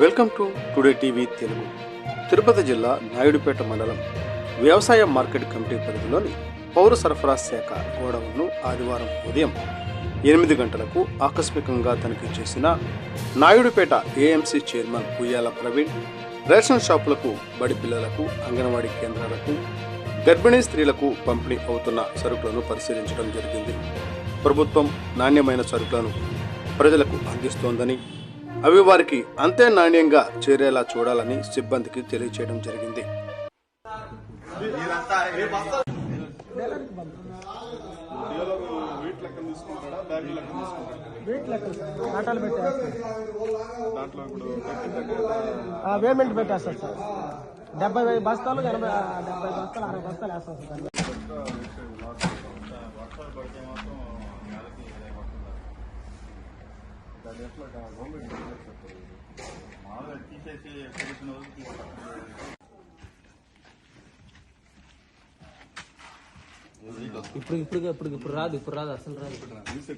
Welcome to today TV Telugu. Tirupati జిల్లా నాయుడుపేట మండలం వ్యవసాయ మార్కెట్ కమిటీ పరిధిలోని పౌర సరఫరా శాఖ గోడౌన్ను ఆదివారం ఉదయం 8 గంటలకు ఆకస్మికంగా తనిఖీ చేసిన నాయుడుపేట ఏఎంసీ చైర్మన్ ఉయ్యాల ప్రవీణ్ రేషన్ షాపులకు, బడి పిల్లలకు, అంగన్వాడీ కేంద్రాలకు, గర్భిణీ స్త్రీలకు పంపిణీ అవుతున్న సరుకులను పరిశీలించడం జరిగింది. ప్రభుత్వం నాణ్యమైన సరుకులను ప్రజలకు అందిస్తోందని, అవి వారికి అంతే నాణ్యంగా చేరేలా చూడాలని సిబ్బందికి తెలియచేయడం జరిగింది. పేమెంట్ పెట్టేస్తారు సార్. 70 బస్తాలు 70 బస్తాలు 60 బస్తాలు వేస్తాం సార్. ఇప్పుడు రాదు అసలు రాదు.